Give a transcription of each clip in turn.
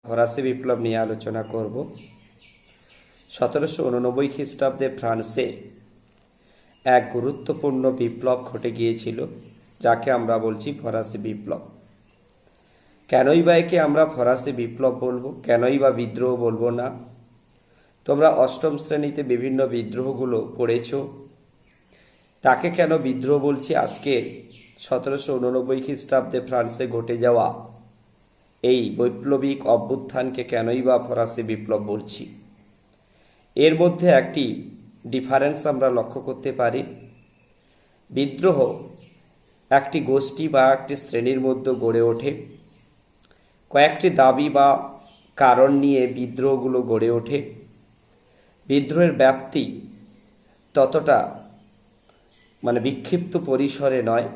ফরাসি বিপ্লব নিয়ে আলোচনা করব। 1789 খ্রিস্টাব্দে ফ্রান্সে এক গুরুত্বপূর্ণ বিপ্লব ঘটে গিয়েছিল, যাকে আমরা বলছি ফরাসি বিপ্লব। কেনই বা একে আমরা ফরাসি বিপ্লব বলবো, কেনই বা বিদ্রোহ বলবো না? তোমরা অষ্টম শ্রেণীতে বিভিন্ন বিদ্রোহগুলো পড়েছ। তাকে কেন বিদ্রোহ বলছি? আজকে 1789 খ্রিস্টাব্দে ফ্রান্সে ঘটে যাওয়া এই বৈপ্লবিক অভ্যুত্থানকে কেনই বা ফরাসি বিপ্লব বলছি? এর মধ্যে একটি ডিফারেন্স আমরা লক্ষ্য করতে পারি। বিদ্রোহ একটি গোষ্ঠী বা একটি শ্রেণীর মধ্যে গড়ে ওঠে। কয়েকটি দাবি বা কারণ নিয়ে বিদ্রোহগুলো গড়ে ওঠে। বিদ্রোহের ব্যাপ্তি ততটা বিক্ষিপ্ত পরিসরে নয়,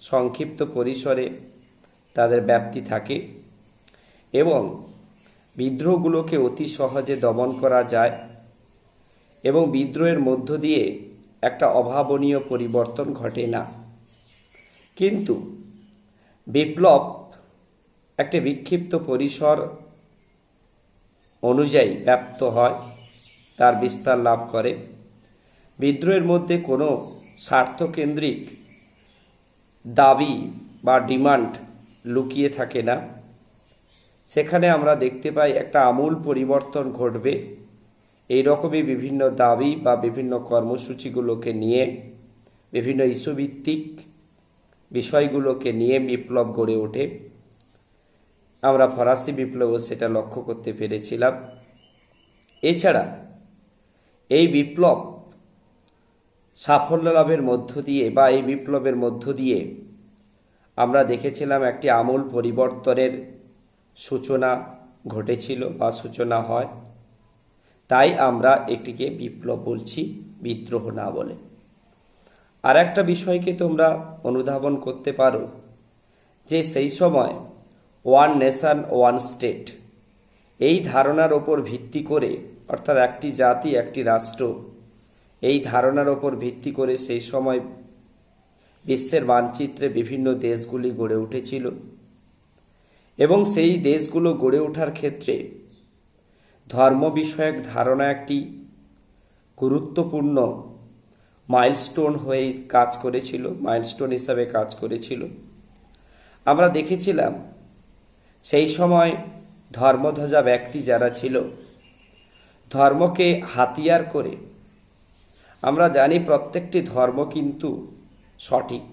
সংক্ষিপ্ত পরিসরে তাদের ব্যাপ্তি থাকে এবং বিদ্রোহগুলোকে অতি সহজে দমন করা যায় এবং বিদ্রোহের মধ্য দিয়ে একটা অভাবনীয় পরিবর্তন ঘটে না। কিন্তু বিপ্লব একটি বিক্ষিপ্ত পরিসর অনুযায়ী ব্যাপ্ত হয়, তার বিস্তার লাভ করে। বিদ্রোহের মধ্যে কোনো স্বার্থকেন্দ্রিক দাবি বা ডিমান্ড লুকিয়ে থাকে না। সেখানে আমরা দেখতে পাই একটা আমূল পরিবর্তন ঘটবে। এই রকমই বিভিন্ন দাবি বা বিভিন্ন কর্মসূচিগুলোকে নিয়ে, বিভিন্ন ইস্যুভিত্তিক বিষয়গুলোকে নিয়ে বিপ্লব গড়ে ওঠে। আমরা ফরাসি বিপ্লবও সেটা লক্ষ্য করতে পেরেছিলাম। এছাড়া এই বিপ্লব সাফল্য লাভের মধ্য দিয়ে বা এই বিপ্লবের মধ্য দিয়ে আমরা দেখেছিলাম একটি আমূল পরিবর্তনের সূচনা ঘটেছিল বা সূচনা হয়। তাই আমরা এটিকে বিপ্লব বলছি, বিদ্রোহ না বলে। আর একটা বিষয়কে তোমরা অনুধাবন করতে পারো যে সেই সময় ওয়ান নেশন ওয়ান স্টেট এই ধারণার ওপর ভিত্তি করে, অর্থাৎ একটি জাতি একটি রাষ্ট্র, এই ধারণার ওপর ভিত্তি করে সেই সময় বিশ্বের মানচিত্রে বিভিন্ন দেশগুলি গড়ে উঠেছিল এবং সেই দেশগুলো গড়ে ওঠার ক্ষেত্রে ধর্ম বিষয়ক ধারণা একটি গুরুত্বপূর্ণ মাইলস্টোন হয়ে কাজ করেছিল, মাইলস্টোন হিসাবে কাজ করেছিল। আমরা দেখেছিলাম সেই সময় ধর্মধ্বজা ব্যক্তি যারা ছিল, ধর্মকে হাতিয়ার করে, আমরা জানি প্রত্যেকটি ধর্ম কিন্তু সঠিক,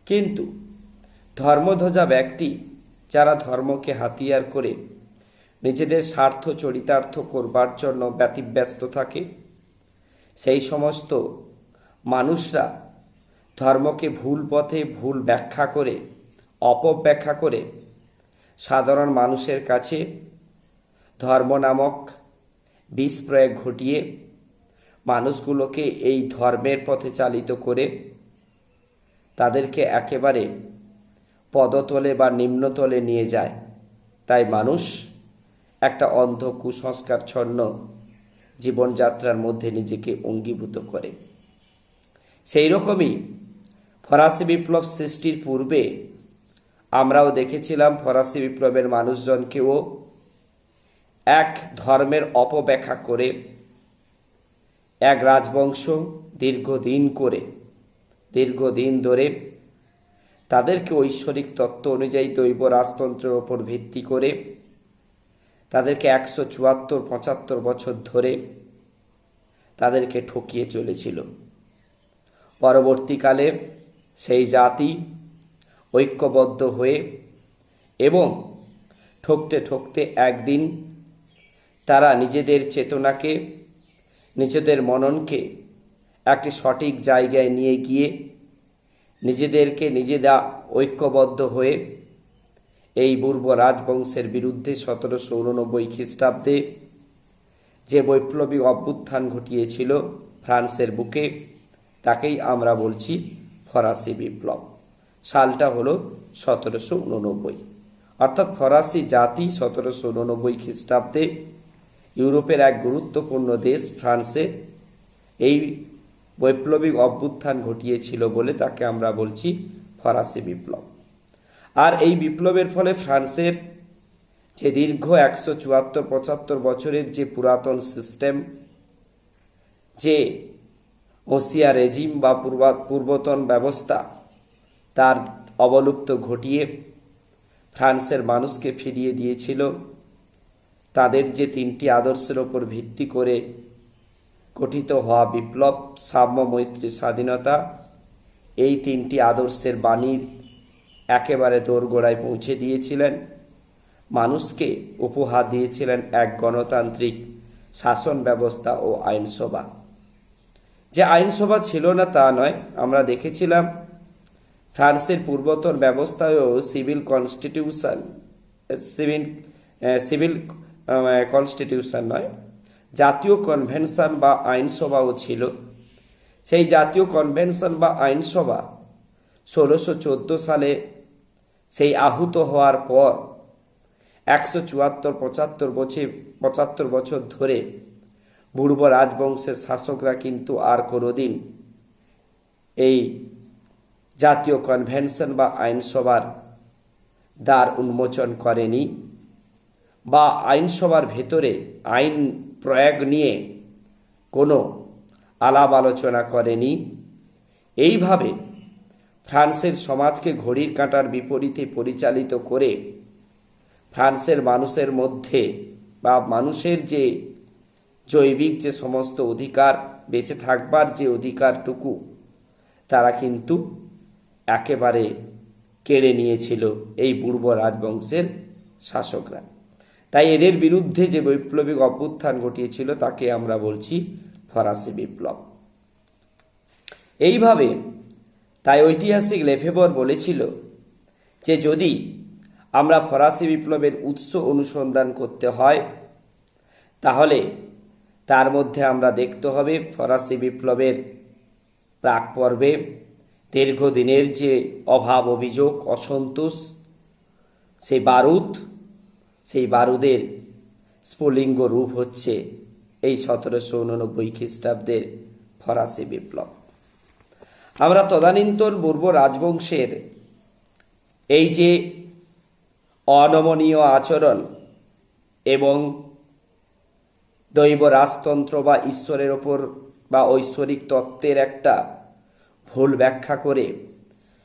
কিন্তু ধর্মধ্বজা ব্যক্তি যারা ধর্মকে হাতিয়ার করে নিজেদের স্বার্থ চরিতার্থ করবার জন্য ব্যতিব্যস্ত থাকে, সেই সমস্ত মানুষরা ধর্মকে ভুল পথে ভুল ব্যাখ্যা করে, অপব্যাখ্যা করে সাধারণ মানুষের কাছে ধর্ম নামক বিষ প্রয়োগ ঘটিয়ে মানুষগুলোকে এই ধর্মের পথে চালিত করে তাদেরকে একেবারে পদতলে বা নিম্নতলে নিয়ে যায়। তাই মানুষ একটা অন্ধ কুসংস্কারচ্ছন্ন জীবনযাত্রার মধ্যে নিজেকে অঙ্গীভূত করে। সেই রকমই ফরাসি বিপ্লব সৃষ্টির পূর্বে আমরাও দেখেছিলাম ফরাসি বিপ্লবের মানুষজনকেও এক ধর্মের অপব্যাখ্যা করে এক রাজবংশ দীর্ঘদিন ধরে তাদেরকে ঐশ্বরিক তত্ত্ব অনুযায়ী দৈব রাজতন্ত্রের ওপর ভিত্তি করে তাদেরকে 174-75 বছর ধরে তাদেরকে ঠকিয়ে চলেছিল। পরবর্তীকালে সেই জাতি ঐক্যবদ্ধ হয়ে এবং ঠকতে ঠকতে একদিন তারা নিজেদের চেতনাকে, নিজেদের মননকে একটি সঠিক জায়গায় নিয়ে গিয়ে নিজেদেরকে নিজেরা ঐক্যবদ্ধ হয়ে এই পূর্ব রাজবংশের বিরুদ্ধে 1789 খ্রিস্টাব্দে যে বৈপ্লবিক অভ্যুত্থান ঘটিয়েছিল ফ্রান্সের বুকে, তাকেই আমরা বলছি ফরাসি বিপ্লব। সালটা হলো 1789। অর্থাৎ ফরাসি জাতি 1789 খ্রিস্টাব্দে ইউরোপের এক গুরুত্বপূর্ণ দেশ ফ্রান্সে এই বৈপ্লবিক অভ্যুত্থান ঘটিয়েছিল বলে তাকে আমরা বলছি ফরাসি বিপ্লব। আর এই বিপ্লবের ফলে ফ্রান্সের যে দীর্ঘ 174-75 বছরের যে পুরাতন সিস্টেম, যে মসিয়া রেজিম বা পূর্বতন ব্যবস্থা, তার অবলুপ্ত ঘটিয়ে ফ্রান্সের মানুষকে ফিরিয়ে দিয়েছিল তাদের যে 3টি আদর্শের ওপর ভিত্তি করে গঠিত হওয়া বিপ্লব, সাম্য, মৈত্রী, স্বাধীনতা, এই 3টি আদর্শের বাণীর একেবারে দোরগোড়ায় পৌঁছে দিয়েছিলেন। মানুষকে উপহার দিয়েছিলেন এক গণতান্ত্রিক শাসন ব্যবস্থা ও আইনসভা। যে আইনসভা ছিল না তা নয়, আমরা দেখেছিলাম ফ্রান্সের পূর্বতন ব্যবস্থায়ও সিভিল কনস্টিটিউশন নয়, জাতীয় কনভেনশন বা আইনসভাও ছিল। সেই জাতীয় কনভেনশন বা আইনসভা 1614 সালে সেই আহুত হওয়ার পর 174-75 বছর ধরে পূর্ব রাজবংশের শাসকরা কিন্তু আর কোনোদিন এই জাতীয় কনভেনশন বা আইনসভার দ্বার উন্মোচন করেনি বা আইনসভার ভেতরে আইন প্রয়োগ নিয়ে কোনো আলাপ আলোচনা করেনি। এইভাবে ফ্রান্সের সমাজকে ঘড়ির কাঁটার বিপরীতে পরিচালিত করে ফ্রান্সের মানুষের মধ্যে বা মানুষের যে জৈবিক যে সমস্ত অধিকার, বেঁচে থাকবার যে অধিকারটুকু, তারা কিন্তু একেবারে কেড়ে নিয়েছিল এই পূর্ব রাজবংশের শাসকরা। তাই এদের বিরুদ্ধে যে বৈপ্লবিক অভ্যুত্থান ঘটিয়েছিল তাকে আমরা বলছি ফরাসি বিপ্লব। এইভাবে তাই ঐতিহাসিক লেফেবর বলেছিল যে যদি আমরা ফরাসি বিপ্লবের উৎস অনুসন্ধান করতে হয় তাহলে তার মধ্যে আমরা দেখতে হবে ফরাসি বিপ্লবের প্রাক পর্বে দীর্ঘদিনের যে অভাব, অভিযোগ, অসন্তোষ, সেই বারুদের স্ফুলিঙ্গ রূপ হচ্ছে এই 1789 খ্রিস্টাব্দের ফরাসি বিপ্লব। আমরা তদানীন্তন পূর্ব রাজবংশের এই যে অনমনীয় আচরণ এবং দৈব রাজতন্ত্র বা ঈশ্বরের ওপর বা ঐশ্বরিক তত্ত্বের একটা ভুল ব্যাখ্যা করে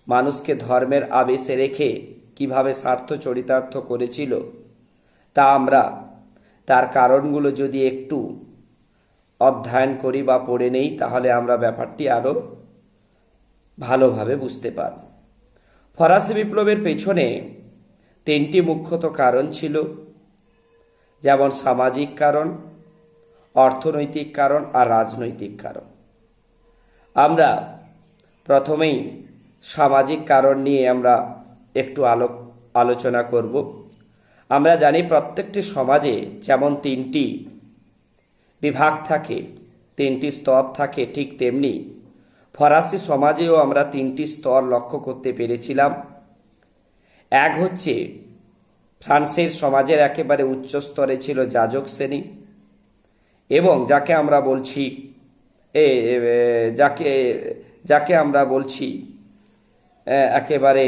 মানুষকে ধর্মের আবেশে রেখে কিভাবে স্বার্থ চরিতার্থ করেছিল, তা আমরা তার কারণগুলো যদি একটু অধ্যয়ন করি বা পড়ে নেই তাহলে আমরা ব্যাপারটি আরও ভালোভাবে বুঝতে পারব। ফরাসি বিপ্লবের পেছনে 3টি মুখ্যত কারণ ছিল, যেমন সামাজিক কারণ, অর্থনৈতিক কারণ আর রাজনৈতিক কারণ। আমরা প্রথমেই সামাজিক কারণ নিয়ে আমরা একটু আলোচনা করব। আমরা জানি প্রত্যেকটি সমাজে যেমন 3টি বিভাগ থাকে, 3টি স্তর থাকে, ঠিক তেমনি ফরাসি সমাজেও আমরা 3টি স্তর লক্ষ্য করতে পেরেছিলাম। এক হচ্ছে ফ্রান্সের সমাজের একেবারে উচ্চ স্তরে ছিল যাজক শ্রেণী, এবং যাকে আমরা বলছি যাকে আমরা বলছি একেবারে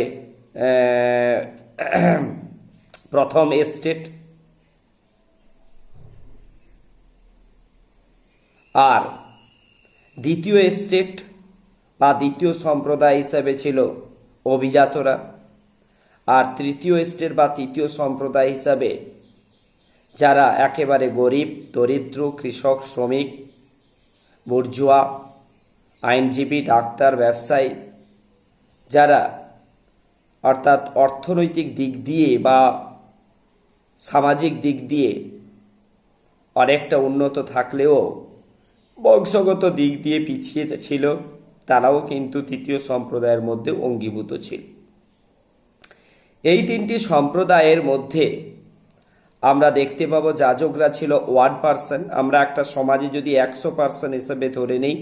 প্রথম এস্টেট, আর দ্বিতীয় এস্টেট বা দ্বিতীয় সম্প্রদায় হিসেবে ছিল অভিজাতরা, আর তৃতীয় এস্টেট বা তৃতীয় সম্প্রদায় হিসাবে যারা একেবারে গরিব, দরিদ্র, কৃষক, শ্রমিক, বুর্জোয়া, আইনজীবী, ডাক্তার, ব্যবসায়ী, যারা অর্থাৎ অর্থনৈতিক দিক দিয়ে বা সামাজিক দিক দিয়ে অনেকটা উন্নত থাকলেও বংশগত দিক দিয়ে পিছিয়ে ছিল, তারাও কিন্তু তৃতীয় সম্প্রদায়ের মধ্যে অঙ্গীভূত ছিল। এই 3টি সম্প্রদায়ের মধ্যে আমরা দেখতে পাবো যাজকরা ছিল 1%। আমরা একটা সমাজে যদি 100% হিসেবে ধরে নেই,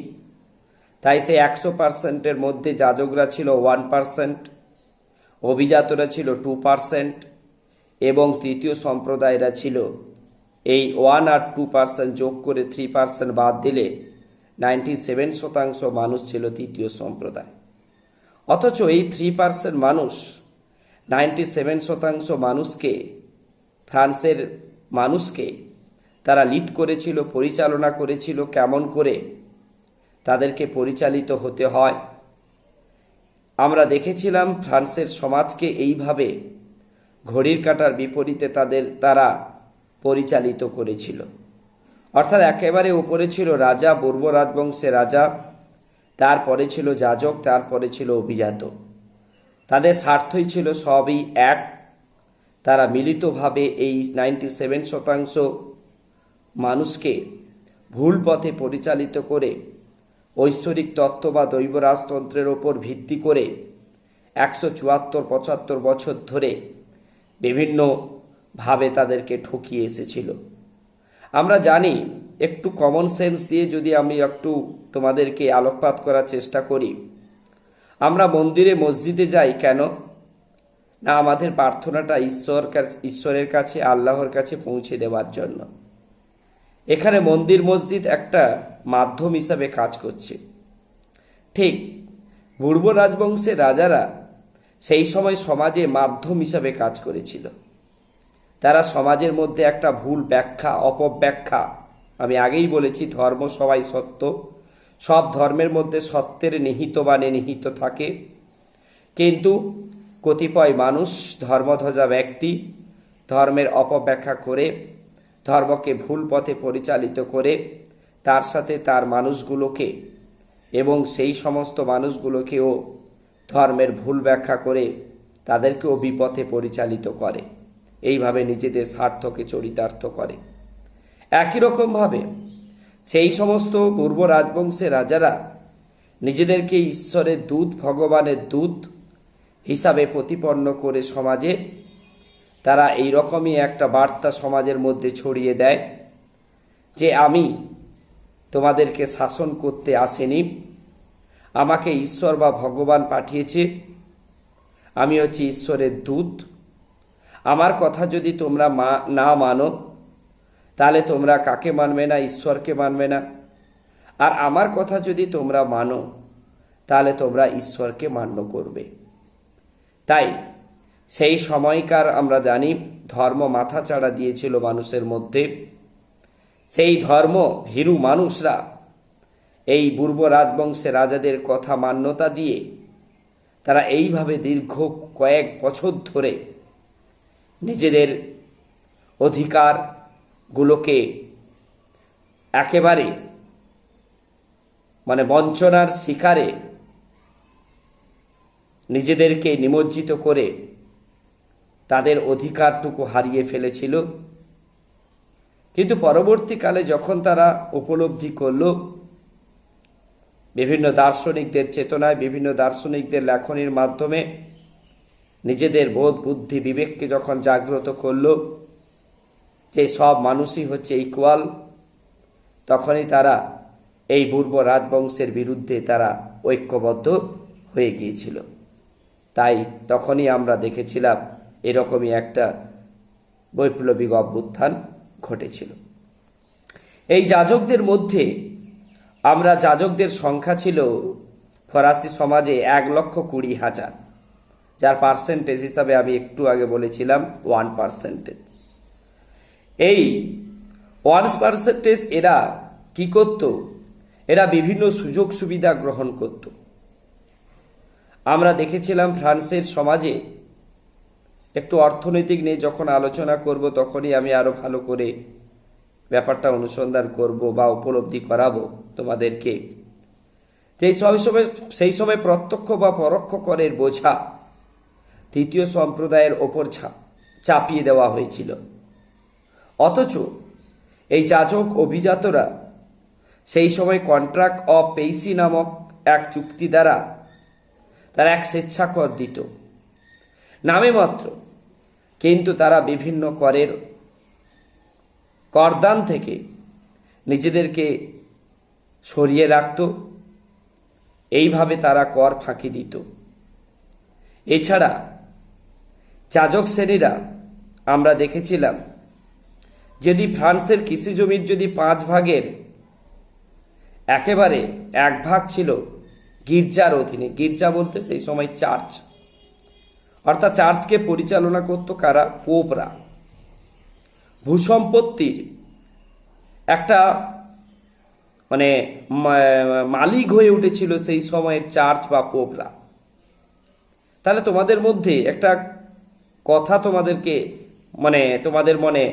তাই সেই 100%-এর মধ্যে যাজকরা ছিল 1%, অভিজাতরা ছিল 2% এবং তৃতীয় সম্প্রদায়রা ছিল, এই 1 আর 2% যোগ করে 3% বাদ দিলে 97% মানুষ ছিল তৃতীয় সম্প্রদায়। অথচ এই 3% মানুষ 97% মানুষকে ফ্রান্সের মানুষকে তারা লিড করেছিল, পরিচালনা করেছিল, কেমন করে তাদেরকে পরিচালিত হতে হয়। আমরা দেখেছিলাম ফ্রান্সের সমাজকে এইভাবে ঘড়ির কাঁটার বিপরীতে তারা পরিচালিত করেছিল। অর্থাৎ একেবারে উপরে ছিল রাজা, বূর্ব রাজবংশের রাজা, তারপরে ছিল যাজক, তারপরে ছিল অভিজাত। তাদের স্বার্থই ছিল সবই এক। তারা মিলিতভাবে এই 97% মানুষকে ভুল পথে পরিচালিত করে ঐশ্বরিক তত্ত্ব বা দৈব রাজতন্ত্রের ওপর ভিত্তি করে 174-75 বছর ধরে বিভিন্নভাবে তাদেরকে ঠকিয়ে এসেছিল। আমরা জানি, একটু কমন সেন্স দিয়ে যদি আমি একটু তোমাদেরকে আলোকপাত করার চেষ্টা করি, আমরা মন্দিরে মসজিদে যাই কেন না? আমাদের প্রার্থনাটা ঈশ্বরের কাছে, আল্লাহর কাছে পৌঁছে দেওয়ার জন্য। এখানে মন্দির মসজিদ একটা মাধ্যম হিসাবে কাজ করছে। ঠিক পূর্ব রাজবংশের রাজারা সেই সময় সমাজে মাধ্যম হিসাবে কাজ করেছিল। তারা সমাজের মধ্যে একটা ভুল ব্যাখ্যা, অপব্যাখ্যা, আমি আগেই বলেছি ধর্ম সবাই সত্য, সব ধর্মের মধ্যে সত্যের নিহিত বা নিহিত থাকে, কিন্তু কতিপয় মানুষ, ধর্মধ্বজা ব্যক্তি ধর্মের অপব্যাখ্যা করে, ধর্মকে ভুল পথে পরিচালিত করে, তার সাথে তার মানুষগুলোকে এবং সেই সমস্ত মানুষগুলোকেও ধর্মের ভুল ব্যাখ্যা করে তাদেরকেও বিপথে পরিচালিত করে, এইভাবে নিজেদের স্বার্থকে চরিতার্থ করে। একই রকমভাবে সেই সমস্ত পূর্ব রাজবংশের রাজারা নিজেদেরকে ঈশ্বরের দূত, ভগবানের দূত হিসাবে প্রতিপন্ন করে সমাজে তারা এই রকমই একটা বার্তা সমাজের মধ্যে ছড়িয়ে দেয় যে আমি তোমাদেরকে শাসন করতে আসেনি, আমাকে ঈশ্বর বা ভগবান পাঠিয়েছে, আমি হচ্ছি ঈশ্বরের দূত, আমার কথা যদি তোমরা না মানো তাহলে তোমরা কাকে মানবে না? ঈশ্বরকে মানবে না। আর আমার কথা যদি তোমরা মানো তাহলে তোমরা ঈশ্বরকে মান্য করবে। তাই সেই সময়কার আমরা জানি ধর্ম মাথাচাড়া দিয়েছিল মানুষের মধ্যে। সেই ধর্ম ভীরু মানুষরা এই পূর্ব রাজবংশের রাজাদের কথা মান্যতা দিয়ে তারা এইভাবে দীর্ঘ কয়েক বছর ধরে নিজেদের অধিকারগুলোকে একেবারে বঞ্চনার শিকারে নিজেদেরকে নিমজ্জিত করে তাদের অধিকারটুকু হারিয়ে ফেলেছিল। কিন্তু পরবর্তীকালে যখন তারা উপলব্ধি করল, বিভিন্ন দার্শনিকদের চেতনায়, বিভিন্ন দার্শনিকদের লেখনীর মাধ্যমে নিজেদের বোধ, বুদ্ধি, বিবেককে যখন জাগ্রত করল যে সব মানুষই হচ্ছে ইকুয়াল, তখনই তারা এই পূর্ব রাজবংশের বিরুদ্ধে তারা ঐক্যবদ্ধ হয়ে গিয়েছিল। তাই তখনই আমরা দেখেছিলাম এরকমই একটা বৈপ্লবিক অভ্যুত্থান ঘটেছিল। এই যাজকদের মধ্যে আমরা যাজকদের সংখ্যা ছিল ফরাসি সমাজে 1,20,000, যার পার্সেন্টেজ হিসাবে আমি একটু আগে বলেছিলাম 1%। এই 1% এরা কি করত? এরা বিভিন্ন সুযোগ সুবিধা গ্রহণ করত। আমরা দেখেছিলাম ফ্রান্সের সমাজে, একটু অর্থনৈতিক নিয়ে যখন আলোচনা করব তখনই আমি আরো ভালো করে ব্যাপারটা অনুসন্ধান করব বা উপলব্ধি করাবো তোমাদেরকে। সেই সময় প্রত্যক্ষ বা পরোক্ষ করের বোঝা তৃতীয় সম্প্রদায়ের ওপর চাপিয়ে দেওয়া হয়েছিল। অথচ এই যাজক অভিজাতরা সেই সময় কন্ট্রাক্ট অফ পেইসি নামক এক চুক্তি দ্বারা তারা এক স্বেচ্ছাকর দিত নামে মাত্র, কিন্তু তারা বিভিন্ন করদান থেকে নিজেদেরকে সরিয়ে রাখত। এইভাবে তারা কর ফাঁকি দিত। এছাড়া যাজক শ্রেণীরা আমরা দেখেছিলাম, যদি ফ্রান্সের কৃষি জমির যদি 5 ভাগের একেবারে 1 ভাগ ছিল গির্জার অধীনে, গির্জা বলতে সেই সময় চার্চ, অর্থাৎ চার্চকে পরিচালনা করত কারা? পোপরা। ভূসম্পত্তির একটা মানে মালিক হয়ে উঠেছিল সেই সময়ের চার্চ বা পোপরা। তাহলে তোমাদের মধ্যে একটা কথা তোমাদেরকে তোমাদের মনে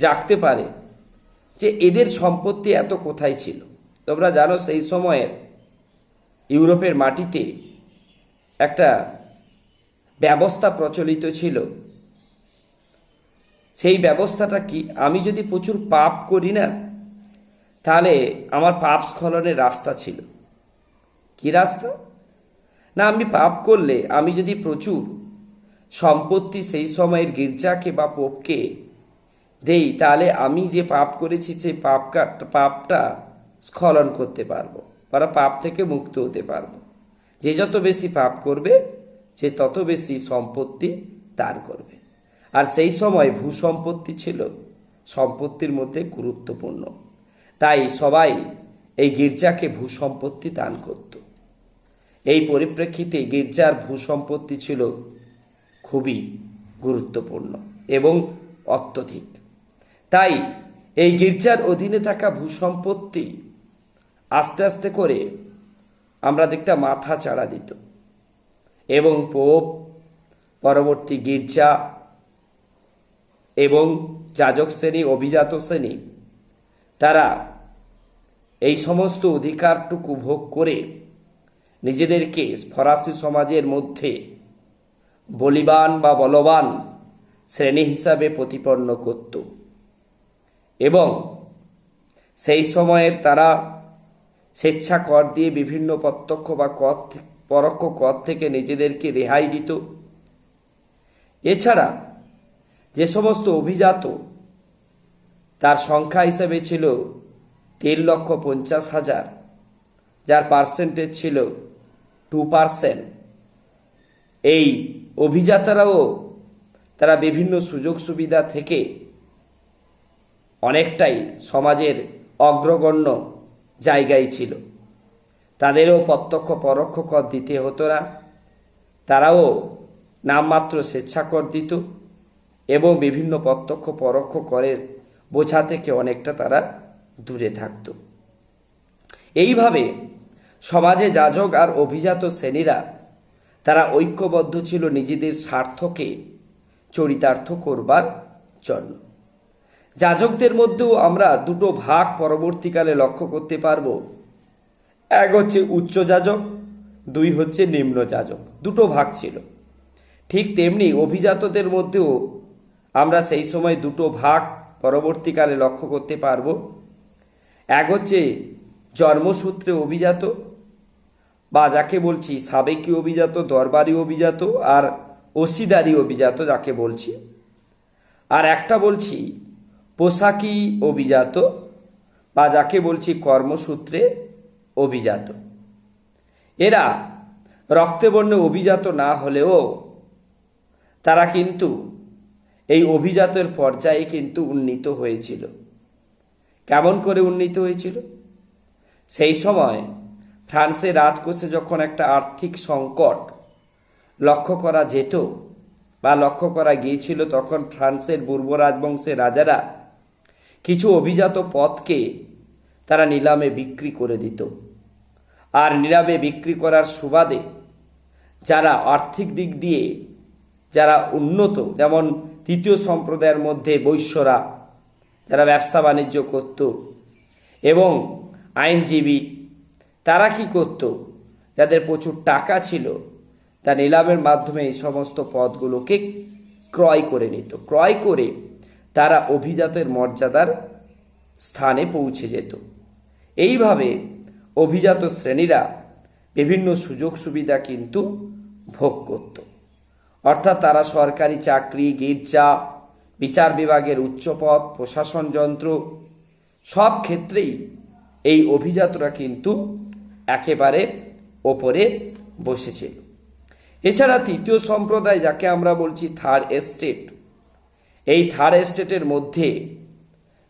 জাগতে পারে যে এদের সম্পত্তি এত কোথায় ছিল। তোমরা জানো সেই সময়ের ইউরোপের মাটিতে একটা ব্যবস্থা প্রচলিত ছিল। সেই ব্যবস্থাটা কি? আমি যদি প্রচুর পাপ করি না, তাহলে আমার পাপ স্খলনের রাস্তা ছিল। কি রাস্তা? না, আমি পাপ করলে আমি যদি প্রচুর সম্পত্তি সেই সময়ের গির্জাকে বা পোপকে দেই, তাহলে আমি যে পাপ করেছি সেই পাপটা স্খলন করতে পারবো, বা পাপ থেকে মুক্ত হতে পারবো। যে যত বেশি পাপ করবে সে তত বেশি সম্পত্তি দান করবে। আর সেই সময় ভূসম্পত্তি ছিল সম্পত্তির মধ্যে গুরুত্বপূর্ণ, তাই সবাই এই গির্জাকে ভূসম্পত্তি দান করত। এই পরিপ্রেক্ষিতে গির্জার ভূসম্পত্তি ছিল খুবই গুরুত্বপূর্ণ এবং অত্যধিক। তাই এই গির্জার অধীনে থাকা ভূসম্পত্তি আস্তে আস্তে করে আমরা দেখতাম মাথা চাড়া দিত, এবং পোপ, পরবর্তী গির্জা এবং যাজক শ্রেণী, অভিজাত শ্রেণী, তারা এই সমস্ত অধিকারটুকু ভোগ করে নিজেদেরকে ফরাসি সমাজের মধ্যে বলিবান বা বলবান শ্রেণী হিসাবে প্রতিপন্ন করত। এবং সেই সময়ের তারা স্বেচ্ছা কর দিয়ে বিভিন্ন প্রত্যক্ষ বা পরোক্ষ কর থেকে নিজেদেরকে রেহাই দিত। এছাড়া যে সমস্ত অভিজাত, তার সংখ্যা হিসেবে ছিল 3,50,000, যার পার্সেন্টেজ ছিল 2%। এই অভিজাতরাও তারা বিভিন্ন সুযোগ সুবিধা থেকে অনেকটাই সমাজের অগ্রগণ্য জায়গায় ছিল। তাদেরও প্রত্যক্ষ পরোক্ষ কর দিতে হতো না, তারাও নামমাত্র স্বেচ্ছাকর দিত এবং বিভিন্ন প্রত্যক্ষ পরোক্ষ করের বোঝা থেকে অনেকটা তারা দূরে থাকত। এইভাবে সমাজে যাজক আর অভিজাত শ্রেণীরা তারা ঐক্যবদ্ধ ছিল নিজেদের স্বার্থকে চরিতার্থ করবার জন্য। যাজকদের মধ্যেও আমরা দুটো ভাগ পরবর্তীকালে লক্ষ্য করতে পারব। এক হচ্ছে উচ্চ যাজক, দুই হচ্ছে নিম্ন যাজক। দুটো ভাগ ছিল। ঠিক তেমনি অভিজাতদের মধ্যেও আমরা সেই সময় দুটো ভাগ পরবর্তীকালে লক্ষ্য করতে পারব। এক হচ্ছে জন্মসূত্রে অভিজাত, বা যাকে বলছি সাবেকি অভিজাত, দরবারি অভিজাত আর ওসিদারি অভিজাত যাকে বলছি। আর একটা বলছি পোশাকি অভিজাত, বা যাকে বলছি কর্মসূত্রে অভিজাত। এরা রক্তে বর্ণে অভিজাত না হলেও তারা কিন্তু এই অভিজাতের পর্যায়ে কিন্তু উন্নীত হয়েছিল। কেমন করে উন্নীত হয়েছিল? সেই সময় ফ্রান্সের রাজকোষে যখন একটা আর্থিক সংকট লক্ষ্য করা যেত বা লক্ষ্য করা গিয়েছিল, তখন ফ্রান্সের পূর্ব রাজবংশের রাজারা কিছু অভিজাত পদকে তারা নিলামে বিক্রি করে দিত। আর নিলামে বিক্রি করার সুবাদে যারা আর্থিক দিক দিয়ে যারা উন্নত, যেমন তৃতীয় সম্প্রদায়ের মধ্যে বৈশ্যরা যারা ব্যবসা বাণিজ্য করত এবং আইনজীবী, তারা কি করত? যাদের প্রচুর টাকা ছিল, তা নিলামের মাধ্যমে এই সমস্ত পদগুলোকে ক্রয় করে নিত। ক্রয় করে তারা অভিজাতের মর্যাদার স্থানে পৌঁছে যেত। এইভাবে অভিজাত শ্রেণীরা বিভিন্ন সুযোগ সুবিধা কিন্তু ভোগ করত। অর্থাৎ তারা সরকারি চাকরি, গির্জা, বিচার বিভাগের উচ্চপদ, প্রশাসন যন্ত্র, সব ক্ষেত্রেই এই অভিজাতরা কিন্তু একেবারে ওপরে বসেছিল। এছাড়া তৃতীয় সম্প্রদায়, যাকে আমরা বলছি থার্ড এস্টেট, এই থার্ড এস্টেটের মধ্যে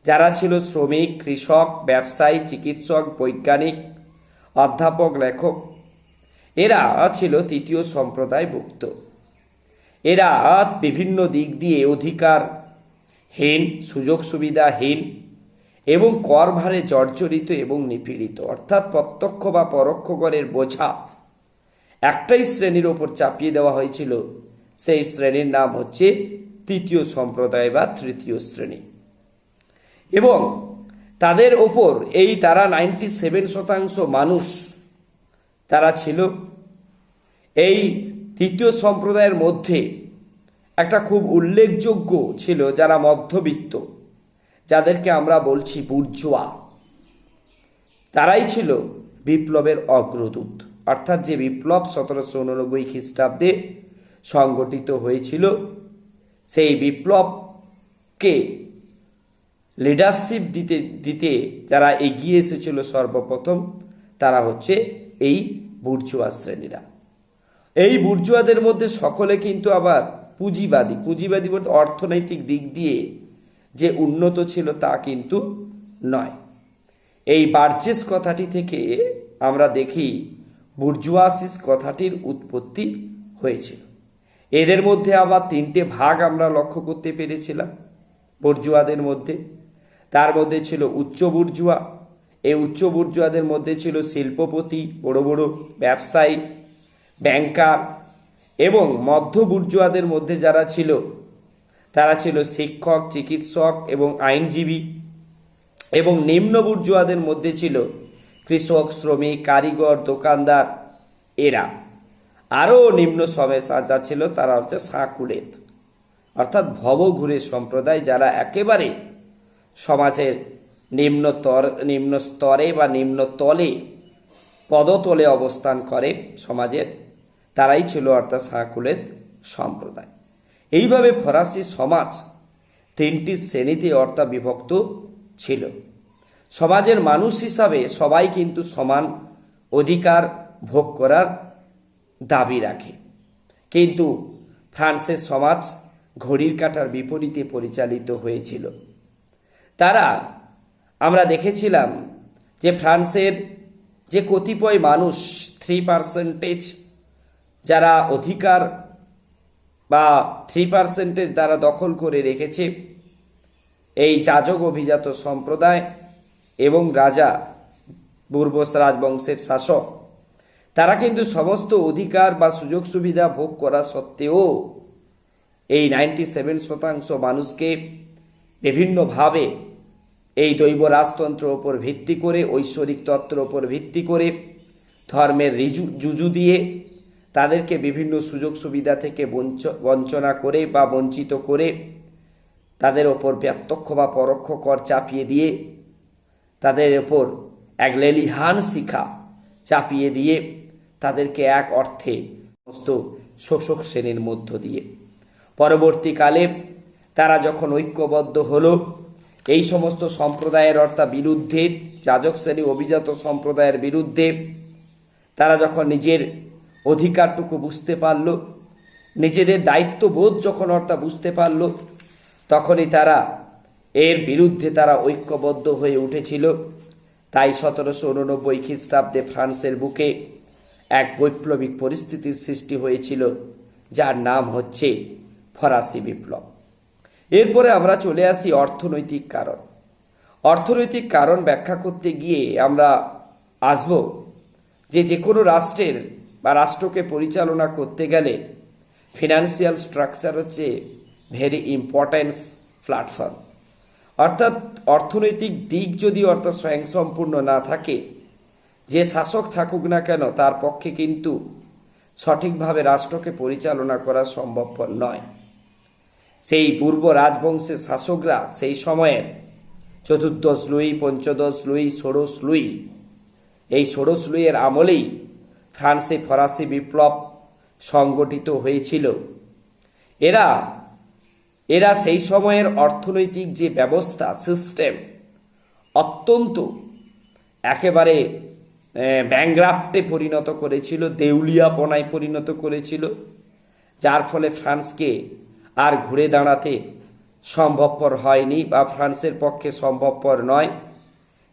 যারা ছিল শ্রমিক, কৃষক, ব্যবসায়ী, চিকিৎসক, বৈজ্ঞানিক, অধ্যাপক, লেখক, এরা ছিল তৃতীয় সম্প্রদায়ভুক্ত। এরা বিভিন্ন দিক দিয়ে অধিকার হীন, সুযোগ সুবিধাহীন এবং কর ভারে জর্জরিত এবং নিপীড়িত, অর্থাৎ প্রত্যক্ষ বা পরোক্ষ করের বোঝা একটাই শ্রেণীর ওপর চাপিয়ে দেওয়া হয়েছিল। সেই শ্রেণীর নাম হচ্ছে তৃতীয় সম্প্রদায় বা তৃতীয় শ্রেণী। এবং তাদের ওপর তারা 97% মানুষ তারা ছিল। এই তৃতীয় সম্প্রদায়ের মধ্যে একটা খুব উল্লেখযোগ্য ছিল যারা মধ্যবিত্ত, যাদেরকে আমরা বলছি বুর্জোয়া। তারাই ছিল বিপ্লবের অগ্রদূত, অর্থাৎ যে বিপ্লব 1789 খ্রিস্টাব্দে সংগঠিত হয়েছিল, সেই বিপ্লবকে লিডারশিপ দিতে যারা এগিয়ে এসেছিল সর্বপ্রথম, তারা হচ্ছে এই বুর্জোয়া শ্রেণীরা। এই বুর্জোয়াদের মধ্যে সকলে কিন্তু আবার পুঁজিবাদী বলতে অর্থনৈতিক দিক দিয়ে যে উন্নত ছিল তা কিন্তু নয়। এই বার্জেস কথাটি থেকে আমরা দেখি বুর্জোয়াসিস কথাটির উৎপত্তি হয়েছিল। এদের মধ্যে আবার 3টে ভাগ আমরা লক্ষ্য করতে পেরেছিলাম বুর্জোয়াদের মধ্যে। তার মধ্যে ছিল উচ্চ বুর্জোয়া। এই উচ্চ বুর্জোয়াদের মধ্যে ছিল শিল্পপতি, বড় বড় ব্যবসায়ী, ব্যাংকার। এবং মধ্য বুর্জোয়াদের মধ্যে যারা ছিল তারা ছিল শিক্ষক, চিকিৎসক এবং আইনজীবী। এবং নিম্ন বুর্জোয়াদের মধ্যে ছিল কৃষক, শ্রমিক, কারিগর, দোকানদার। এরা আরও নিম্ন সমের যা ছিল তারা হচ্ছে সাকুলেত, অর্থাৎ ভবঘুরে সম্প্রদায়, যারা একেবারে সমাজের নিম্ন স্তরে বা নিম্ন তলে, পদতলে অবস্থান করে সমাজের, তারাই ছিল অর্থাৎ সাকুলেত সম্প্রদায়। এইভাবে ফরাসি সমাজ 3টি শ্রেণীতে অর্থাৎ বিভক্ত ছিল। সমাজের মানুষ হিসাবে সবাই কিন্তু সমান অধিকার ভোগ করার দাবি রাখে, কিন্তু ফ্রান্সের সমাজ ঘড়ির কাঁটার বিপরীতে পরিচালিত হয়েছিল। আমরা দেখেছিলাম যে ফ্রান্সের যে কতিপয় মানুষ 3% যারা অধিকার বা 3% দ্বারা দখল করে রেখেছে এই যাজক অভিজাত সম্প্রদায় এবং রাজা, বুর্বোস রাজবংশের শাসক, তারা কিন্তু সমস্ত অধিকার বা সুযোগ সুবিধা ভোগ করা সত্ত্বেও এই 97% মানুষকে বিভিন্নভাবে এই দৈব রাজতন্ত্রের ওপর ভিত্তি করে, ঐশ্বরিক তত্ত্বের ওপর ভিত্তি করে, ধর্মের জুজু দিয়ে তাদেরকে বিভিন্ন সুযোগ সুবিধা থেকে বঞ্চনা করে বা বঞ্চিত করে, তাদের ওপর প্রত্যক্ষ বা পরোক্ষ কর চাপিয়ে দিয়ে, তাদের ওপর এক লেলিহান শিখা চাপিয়ে দিয়ে, তাদেরকে এক অর্থে সমস্ত শোষক শ্রেণীর মধ্য দিয়ে পরবর্তীকালে তারা যখন ঐক্যবদ্ধ হলো এই সমস্ত সম্প্রদায়ের অর্থাৎ বিরুদ্ধে, যাজক শ্রেণী অভিজাত সম্প্রদায়ের বিরুদ্ধে, তারা যখন নিজের অধিকারটুকু বুঝতে পারল, নিজেদের দায়িত্ববোধ যখন অর্থাৎ বুঝতে পারল, তখনই তারা এর বিরুদ্ধে তারা ঐক্যবদ্ধ হয়ে উঠেছিল। তাই 1789 খ্রিস্টাব্দে ফ্রান্সের বুকে এক বৈপ্লবিক পরিস্থিতির সৃষ্টি হয়েছিল, যার নাম হচ্ছে ফরাসি বিপ্লব। এরপরে আমরা চলে আসি অর্থনৈতিক কারণ। অর্থনৈতিক কারণ ব্যাখ্যা করতে গিয়ে আমরা আসব যে কোনো রাষ্ট্রের বা রাষ্ট্রকে পরিচালনা করতে গেলে ফিনান্সিয়াল স্ট্রাকচার হচ্ছে ভেরি ইম্পর্ট্যান্ট প্ল্যাটফর্ম। অর্থাৎ অর্থনৈতিক দিক যদি অর্থাৎ স্বয়ংসম্পূর্ণ না থাকে, যে শাসক থাকুক না কেন তার পক্ষে কিন্তু সঠিকভাবে রাষ্ট্রকে পরিচালনা করা সম্ভবপর নয়। সেই পূর্ব রাজবংশের শাসকরা সেই সময়ের চতুর্দশ লুই, পঞ্চদশ লুই, ষোড়শ লুই, এই ষোড়শ লুইয়ের আমলেই ফ্রান্সে ফরাসি বিপ্লব সংগঠিত হয়েছিল। এরা সেই সময়ের অর্থনৈতিক যে ব্যবস্থা, সিস্টেম অত্যন্ত একেবারে ব্যাংরাপ্টে পরিণত করেছিল, দেউলিয়াপনায় পরিণত করেছিল, যার ফলে ফ্রান্সকে আর ঘুরে দাঁড়াতে সম্ভবপর হয়নি বা ফ্রান্সের পক্ষে সম্ভবপর নয়।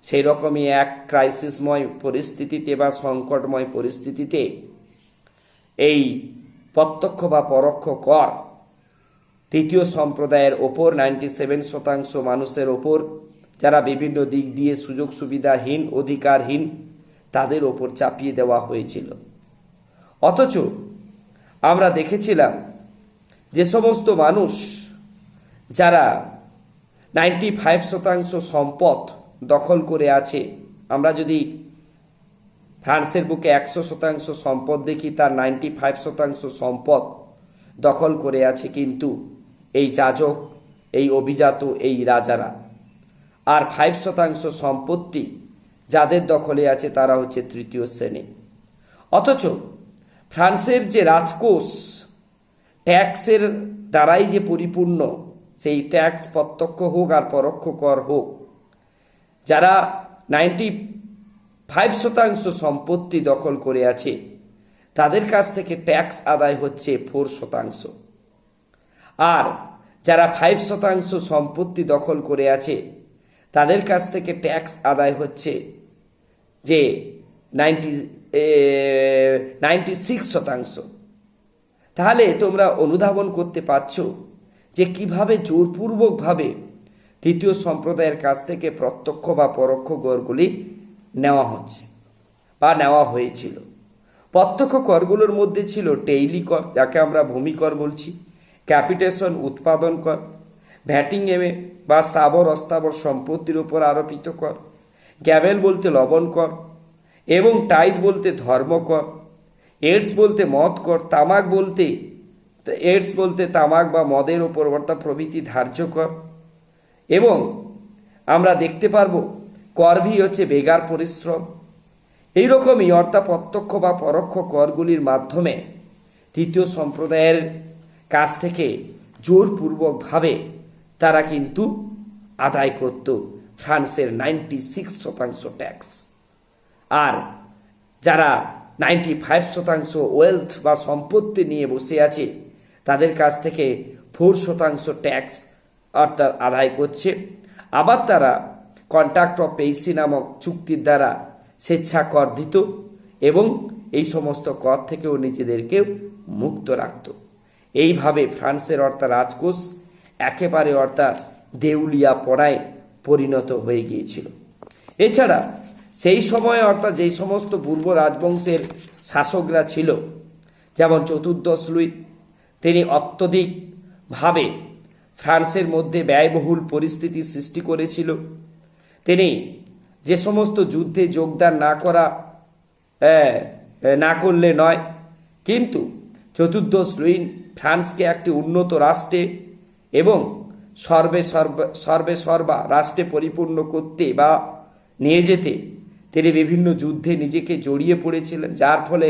সেই রকমই এক ক্রাইসিসময় পরিস্থিতিতে বা সংকটময় পরিস্থিতিতে এই প্রত্যক্ষ বা পরোক্ষ কর তৃতীয় সম্প্রদায়ের ওপর 97% মানুষের ওপর, যারা বিভিন্ন দিক দিয়ে সুযোগ সুবিধাহীন, অধিকারহীন, তাদের ওপর চাপিয়ে দেওয়া হয়েছিল। অথচ আমরা দেখেছিলাম যে সমস্ত মানুষ যারা 95% সম্পদ দখল করে আছে, আমরা যদি ফ্রান্সের বুকে 100% সম্পদ দেখি, তার 95% সম্পদ দখল করে আছে কিন্তু এই যাজক, এই অভিজাত, এই রাজারা। আর 5% সম্পত্তি যাদের দখলে আছে তারা হচ্ছে তৃতীয় শ্রেণী। অথচ ফ্রান্সের যে রাজকোষ ট্যাক্সের দ্বারাই যে পরিপূর্ণ, সেই ট্যাক্স প্রত্যক্ষ হোক আর পরোক্ষ কর হোক, যারা 95% সম্পত্তি দখল করে আছে তাদের কাছ থেকে ট্যাক্স আদায় হচ্ছে 4%। আর যারা 5% সম্পত্তি দখল করে আছে তাদের কাছ থেকে ট্যাক্স আদায় হচ্ছে যে 96%। তাহলে তোমরা অনুধাবন করতে পারছো যে কিভাবে জোরপূর্বকভাবে তৃতীয় সম্প্রদায়ের কাছ থেকে প্রত্যক্ষ বা পরোক্ষ করগুলি নেওয়া হচ্ছে বা নেওয়া হয়েছিল। প্রত্যক্ষ করগুলোর মধ্যে ছিল টেইলি কর, যাকে আমরা ভূমি কর বলছি, ক্যাপিটেশন উৎপাদন কর, ভ্যাটিং এমে বা স্থাবর অস্থাবর সম্পত্তির উপর আরোপিত কর, গ্যাবেল বলতে লবণ কর, এবং টাইদ বলতে ধর্ম কর, এডস বলতে মদ কর, এডস বলতে তামাক বা মদের ওপর অর্থাৎ প্রভৃতি ধার্য কর। এবং আমরা দেখতে পারবো করভি হচ্ছে বেগার পরিশ্রম। এইরকমই অর্থাৎ প্রত্যক্ষ বা পরোক্ষ করগুলির মাধ্যমে তৃতীয় সম্প্রদায়ের কাছ থেকে জোরপূর্বকভাবে তারা কিন্তু আদায় করত ফ্রান্সের 96% ট্যাক্স। আর যারা 95% ওয়েলথ বা সম্পত্তি নিয়ে বসে আছে তাদের কাছ থেকে 4% ট্যাক্স অর্থাৎ আদায় করছে। আবার তারা কন্ট্রাক্ট অফ পেইসি নামক চুক্তির দ্বারা স্বেচ্ছা কর দিত এবং এই সমস্ত কর থেকেও নিজেদেরকেও মুক্ত রাখত। এইভাবে ফ্রান্সের অর্থাৎ রাজকোষ একেবারে অর্থাৎ দেউলিয়া পড়ায় পরিণত হয়ে গিয়েছিল। এছাড়া সেই সময়ে অর্থাৎ যেই সমস্ত পূর্ব রাজবংশের শাসকরা ছিল, যেমন চতুর্দশ লুই, তিনি অত্যধিকভাবে ফ্রান্সের মধ্যে ব্যয়বহুল পরিস্থিতি সৃষ্টি করেছিল। তিনি যে সমস্ত যুদ্ধে যোগদান না করলে নয়, কিন্তু চতুর্দশ লুই ফ্রান্সকে একটি উন্নত রাষ্ট্রে এবং সর্বা রাষ্ট্রে পরিপূর্ণ করতে বা নিয়ে যেতে তিনি বিভিন্ন যুদ্ধে নিজেকে জড়িয়ে পড়েছিলেন, যার ফলে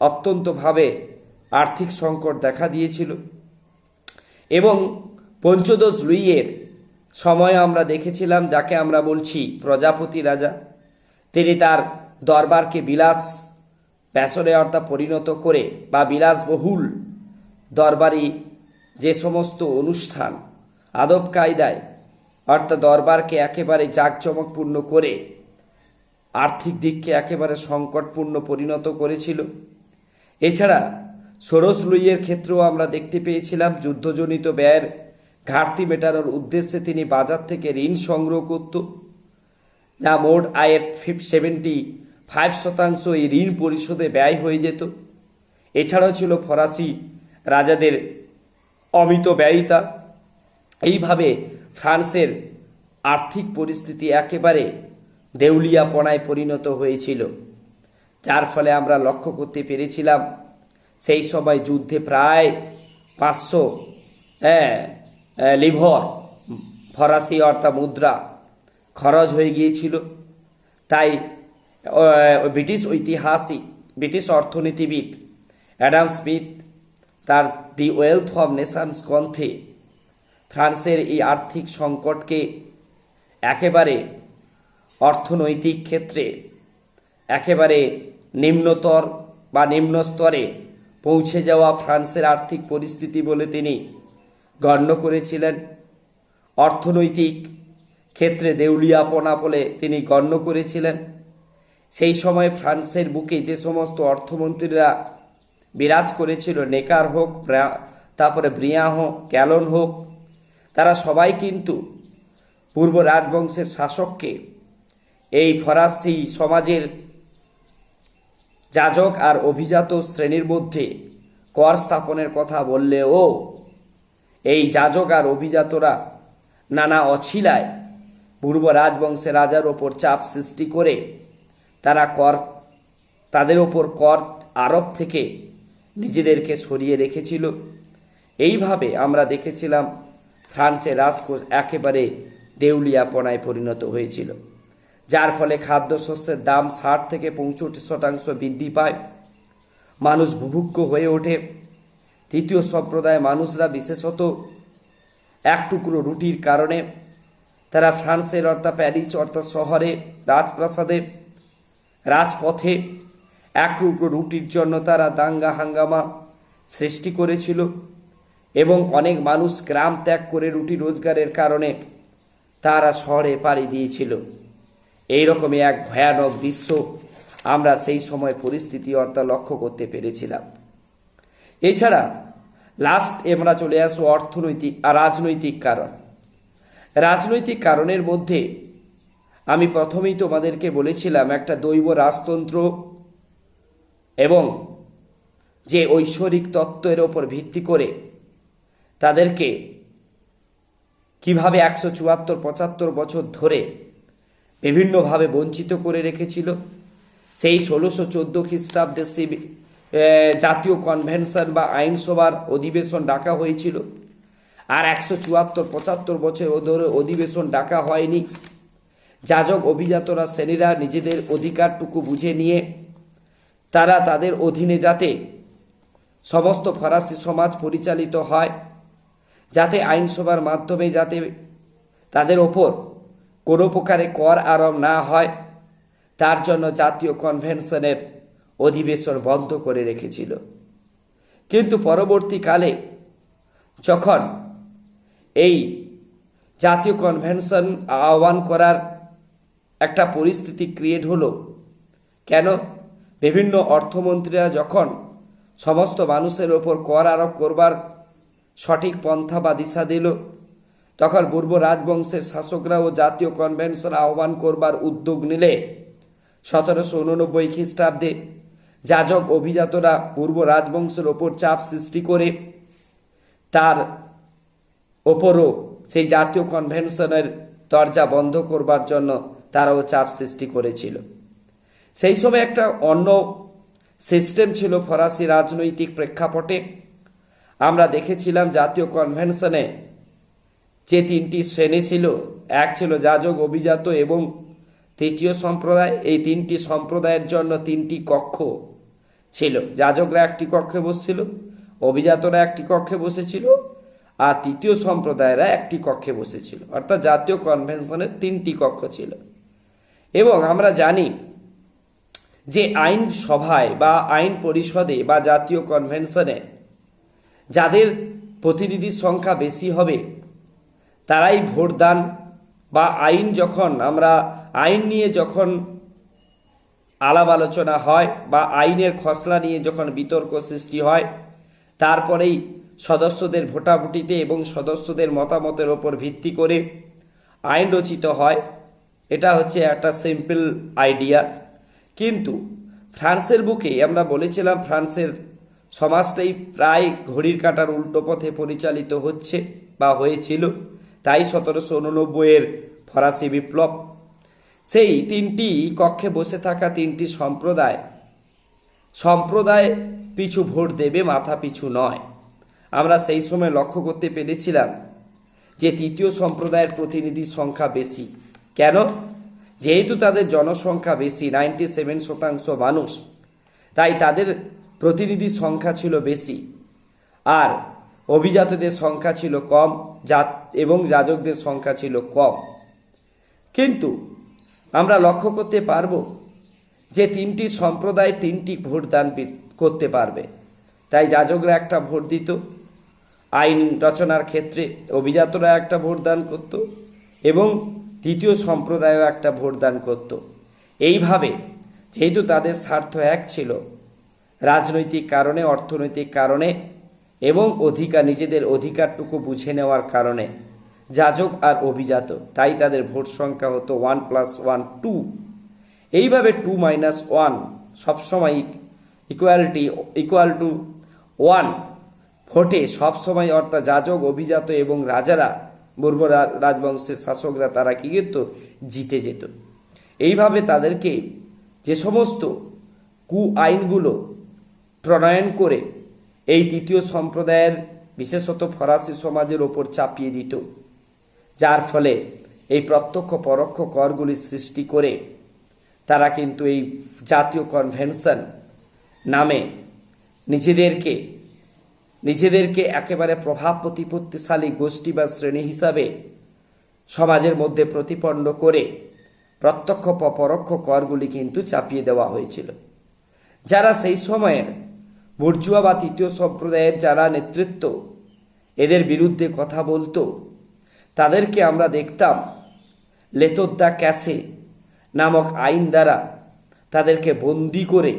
অত্যন্তভাবে আর্থিক সংকট দেখা দিয়েছিল। এবং পঞ্চদশ লুইয়ের সময় আমরা দেখেছিলাম, যাকে আমরা বলছি প্রজাপতি রাজা, তিনি তার দরবারকে বিলাস ব্যসনে অর্থাৎ পরিণত করে বা বিলাসবহুল দরবারি যে সমস্ত অনুষ্ঠান আদব কায়দায় অর্থাৎ দরবারকে একেবারে জাঁকজমকপূর্ণ করে আর্থিক দিককে একেবারে সংকটপূর্ণ পরিণত করেছিল। এছাড়া ষোড়শ লুইয়ের ক্ষেত্রেও আমরা দেখতে পেয়েছিলাম যুদ্ধজনিত ব্যয়ের ঘাটতি মেটানোর উদ্দেশ্যে তিনি বাজার থেকে ঋণ সংগ্রহ করত, যা মোট আয়ের 75% এই ঋণ পরিশোধে ব্যয় হয়ে যেত। এছাড়াও ছিল ফরাসি রাজাদের অমিত ব্যয়িতা। এইভাবে ফ্রান্সের আর্থিক পরিস্থিতি একেবারে দেউলিয়াপনায় পরিণত হয়েছিল, যার ফলে আমরা লক্ষ্য করতে পেরেছিলাম সেই সময় যুদ্ধে প্রায় 500 লিভর ফরাসি অর্থাৎ মুদ্রা খরচ হয়ে গিয়েছিল। তাই ব্রিটিশ অর্থনীতিবিদ অ্যাডাম স্মিথ তার দি ওয়েলথ অফ নেশনস গ্রন্থে ফ্রান্সের এই আর্থিক সংকটকে একেবারে অর্থনৈতিক ক্ষেত্রে একেবারে নিম্নতর বা নিম্ন স্তরে পৌঁছে যাওয়া ফ্রান্সের আর্থিক পরিস্থিতি বলে তিনি গণ্য করেছিলেন। অর্থনৈতিক ক্ষেত্রে দেউলিয়াপনা বলে তিনি গণ্য করেছিলেন। সেই সময় ফ্রান্সের বুকে যে সমস্ত অর্থমন্ত্রীরা বিরাজ করেছিল, নেকার হোক, তারপরে ব্রিয়া হোক, ক্যালন হোক, তারা সবাই কিন্তু পূর্ব রাজবংশের শাসককে এই ফরাসি সমাজের যাজক আর অভিজাত শ্রেণীর মধ্যে কর স্থাপনের কথা বললেও এই যাজক আর অভিজাতরা নানা অছিলায় পূর্ব রাজবংশের রাজার ওপর চাপ সৃষ্টি করে তাদের ওপর কর আরোপ থেকে নিজেদেরকে সরিয়ে রেখেছিল। এইভাবে আমরা দেখেছিলাম ফ্রান্সের রাজকোষ একেবারে দেউলিয়াপনায় পরিণত হয়েছিল, যার ফলে খাদ্যশস্যের দাম 60 থেকে 65% বৃদ্ধি পায়। মানুষ বুভুক্ষ হয়ে ওঠে। তৃতীয় সম্প্রদায় মানুষরা বিশেষত এক টুকরো রুটির কারণে তারা ফ্রান্সের অর্থাৎ প্যারিস অর্থাৎ শহরে রাজপ্রাসাদে রাজপথে এক টুকরো রুটির জন্য তারা দাঙ্গা হাঙ্গামা সৃষ্টি করেছিল এবং অনেক মানুষ গ্রাম ত্যাগ করে রুটি রোজগারের কারণে তারা শহরে পাড়ি দিয়েছিল। এইরকমই এক ভয়ানক দৃশ্য আমরা সেই সময় পরিস্থিতি অর্থাৎ লক্ষ্য করতে পেরেছিলাম। এছাড়া লাস্ট আমরা চলে আসবো অর্থনৈতিক আর রাজনৈতিক কারণ। রাজনৈতিক কারণের মধ্যে আমি প্রথমেই তোমাদেরকে বলেছিলাম একটা দৈব রাজতন্ত্র এবং যে ঐশ্বরিক তত্ত্বের ওপর ভিত্তি করে তাদেরকে কিভাবে 174-75 বছর ধরে বিভিন্নভাবে বঞ্চিত করে রেখেছিল। সেই 1614 খ্রিস্টাব্দে জাতীয় কনভেনশন বা আইনসভার অধিবেশন ডাকা হয়েছিল, আর 174-75 বছর ধরে অধিবেশন ডাকা হয়নি। যাজক অভিজাতরা শ্রেণীরা নিজেদের অধিকারটুকু বুঝে নিয়ে তারা তাদের অধীনে যাতে সমস্ত ফরাসি সমাজ পরিচালিত হয়, যাতে আইনসভার মাধ্যমে যাতে তাদের ওপর কোনো প্রকারে কর আরোপ না হয়, তার জন্য জাতীয় কনভেনশনের অধিবেশন বন্ধ করে রেখেছিল। কিন্তু পরবর্তীকালে যখন এই জাতীয় কনভেনশন আহ্বান করার একটা পরিস্থিতি ক্রিয়েট হলো, কেন বিভিন্ন অর্থমন্ত্রীরা যখন সমস্ত মানুষের ওপর কর আরোপ করবার সঠিক পন্থা বা দিশা দিল, তখন পূর্ব রাজবংশের শাসকরাও জাতীয় কনভেনশন আহ্বান করবার উদ্যোগ নিলে 1789 খ্রিস্টাব্দে যাজক অভিজাতরা পূর্ব রাজবংশের ওপর চাপ সৃষ্টি করে তার ওপরও সেই জাতীয় কনভেনশনের দরজা বন্ধ করবার জন্য তারাও চাপ সৃষ্টি করেছিল। সেই সময় একটা অন্য সিস্টেম ছিল ফরাসি রাজনৈতিক প্রেক্ষাপটে। আমরা দেখেছিলাম জাতীয় কনভেনশনে যে 3টি শ্রেণী ছিল, এক ছিল যাজক অভিজাত এবং তৃতীয় সম্প্রদায়। এই 3টি সম্প্রদায়ের জন্য 3টি কক্ষ ছিল। যাজকরা একটি কক্ষে বসছিল, অভিজাতরা একটি কক্ষে বসেছিল, আর তৃতীয় সম্প্রদায়েরা একটি কক্ষে বসেছিল। অর্থাৎ জাতীয় কনভেনশনের 3টি কক্ষ ছিল। এবং আমরা জানি যে আইন সভায় বা আইন পরিষদে বা জাতীয় কনভেনশনে যাদের প্রতিনিধির সংখ্যা বেশি হবে তারাই ভোটদান বা আইন নিয়ে যখন আলাপ আলোচনা হয় বা আইনের খসড়া নিয়ে যখন বিতর্ক সৃষ্টি হয়, তারপরেই সদস্যদের ভোটাভুটিতে এবং সদস্যদের মতামতের ওপর ভিত্তি করে আইন রচিত হয়। এটা হচ্ছে একটা সিম্পল আইডিয়া। কিন্তু ফ্রান্সের বুকে আমরা বলেছিলাম ফ্রান্সের সমাজটাই প্রায় ঘড়ির কাঁটার উল্টো পথে পরিচালিত হচ্ছে বা হয়েছিল। তাই 1789 ফরাসি বিপ্লব। সেই 3টি কক্ষে বসে থাকা 3টি সম্প্রদায় পিছু ভোট দেবে, মাথা পিছু নয়। আমরা সেই সময় লক্ষ্য করতে পেরেছিলাম যে তৃতীয় সম্প্রদায়ের প্রতিনিধির সংখ্যা বেশি। কেন? যেহেতু তাদের জনসংখ্যা বেশি, 97% মানুষ, তাই তাদের প্রতিনিধির সংখ্যা ছিল বেশি, আর অভিজাতদের সংখ্যা ছিল কম এবং যাজকদের সংখ্যা ছিল কম। কিন্তু আমরা লক্ষ্য করতে পারব যে 3টি সম্প্রদায় 3টি ভোটদান করতে পারবে। তাই যাজকরা একটা ভোট দিত আইন রচনার ক্ষেত্রে, অভিজাতরা একটা ভোটদান করত এবং তৃতীয় সম্প্রদায়ও একটা ভোটদান করত। এইভাবে যেহেতু তাদের স্বার্থ এক ছিল, রাজনৈতিক কারণে অর্থনৈতিক কারণে এবং নিজেদের অধিকারটুকু বুঝে নেওয়ার কারণে যাজক আর অভিজাত, তাই তাদের ভোট সংখ্যা হতো 1+1 2। এইভাবে 2-1 সবসময় ইকুয়াল টু 1 ভোটে সবসময়, অর্থাৎ যাজক, অভিজাত এবং রাজারা, বর্ব রাজবংশের শাসকরা, তারা কি যেত? জিতে যেত। এইভাবে তাদেরকে যে সমস্ত আইনগুলো প্রণয়ন করে এই তৃতীয় সম্প্রদায়ের, বিশেষত ফরাসি সমাজের ওপর চাপিয়ে দিত, যার ফলে এই প্রত্যক্ষ পরোক্ষ করগুলি সৃষ্টি করে তারা কিন্তু এই জাতীয় কনভেনশন নামে নিজেদেরকে একেবারে প্রভাব প্রতিপত্তিশালী গোষ্ঠী বা শ্রেণী হিসাবে সমাজের মধ্যে প্রতিপন্ন করে প্রত্যক্ষ পরোক্ষ করগুলি কিন্তু চাপিয়ে দেওয়া হয়েছিল। যারা সেই সময়ের বুর্জুয়া বা তৃতীয় সম্প্রদায়ের যারা নেতৃত্ব, এদের বিরুদ্ধে কথা বলতো, তাদেরকে আমরা দেখতাম লেতর দ্য ক্যাসে নামক আইন দ্বারা তাদেরকে বন্দি করে,